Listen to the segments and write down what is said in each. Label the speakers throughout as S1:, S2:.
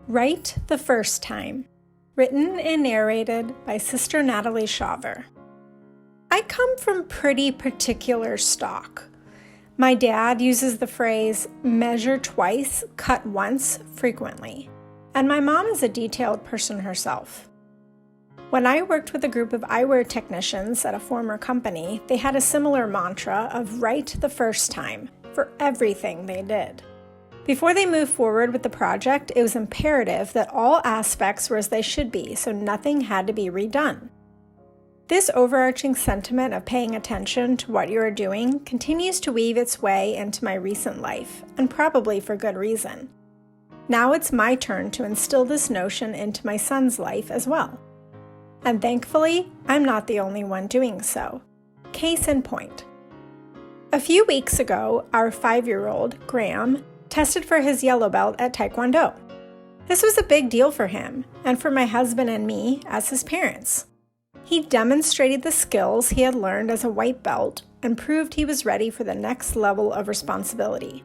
S1: Right the First Time, written and narrated by Sister Natalie Shaver. I come from pretty particular stock. My dad uses the phrase measure twice, cut once frequently, and my mom is a detailed person herself. When I worked with a group of eyewear technicians at a former company, they had a similar mantra of right the first time for everything they did. Before they moved forward with the project, it was imperative that all aspects were as they should be, so nothing had to be redone. This overarching sentiment of paying attention to what you are doing continues to weave its way into my recent life, and probably for good reason. Now it's my turn to instill this notion into my son's life as well. And thankfully, I'm not the only one doing so. Case in point. A few weeks ago, our 5-year-old, Graham, tested for his yellow belt at Taekwondo. This was a big deal for him, and for my husband and me as his parents. He demonstrated the skills he had learned as a white belt and proved he was ready for the next level of responsibility.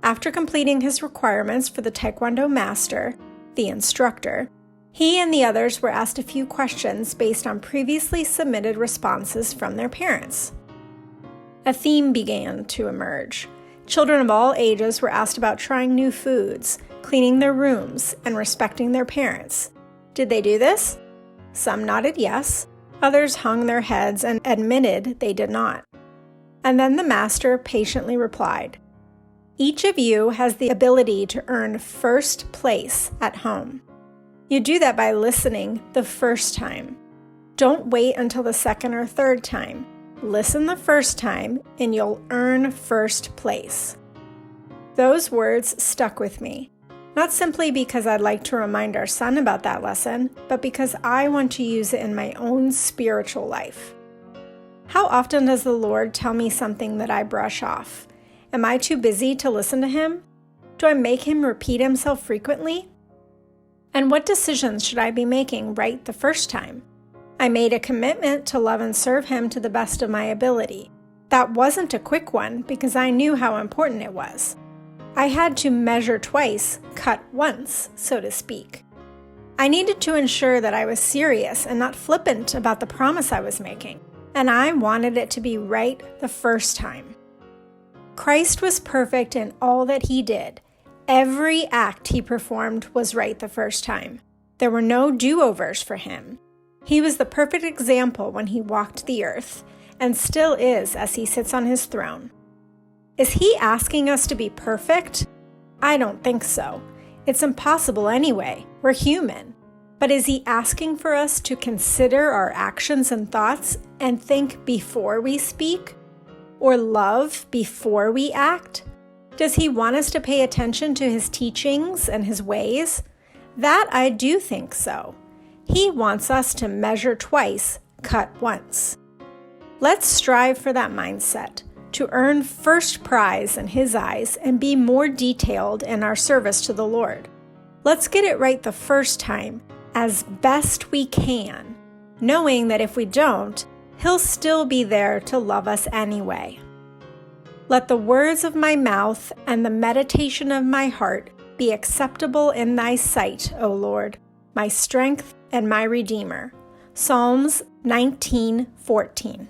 S1: After completing his requirements for the Taekwondo master, the instructor, he and the others were asked a few questions based on previously submitted responses from their parents. A theme began to emerge. Children of all ages were asked about trying new foods, cleaning their rooms, and respecting their parents. Did they do this? Some nodded yes. Others hung their heads and admitted they did not. And then the master patiently replied, "Each of you has the ability to earn first place at home. You do that by listening the first time. Don't wait until the second or third time. Listen the first time, and you'll earn first place." Those words stuck with me, not simply because I'd like to remind our son about that lesson, but because I want to use it in my own spiritual life. How often does the Lord tell me something that I brush off? Am I too busy to listen to Him? Do I make Him repeat Himself frequently? And what decisions should I be making right the first time? I made a commitment to love and serve Him to the best of my ability. That wasn't a quick one because I knew how important it was. I had to measure twice, cut once, so to speak. I needed to ensure that I was serious and not flippant about the promise I was making, and I wanted it to be right the first time. Christ was perfect in all that He did. Every act He performed was right the first time. There were no do-overs for Him. He was the perfect example when He walked the earth, and still is as He sits on His throne. Is He asking us to be perfect? I don't think so. It's impossible anyway. We're human. But is He asking for us to consider our actions and thoughts and think before we speak? Or love before we act? Does He want us to pay attention to His teachings and His ways? That I do think so. He wants us to measure twice, cut once. Let's strive for that mindset, to earn first prize in His eyes and be more detailed in our service to the Lord. Let's get it right the first time, as best we can, knowing that if we don't, He'll still be there to love us anyway. Let the words of my mouth and the meditation of my heart be acceptable in Thy sight, O Lord, my strength and my Redeemer. Psalms 19:14.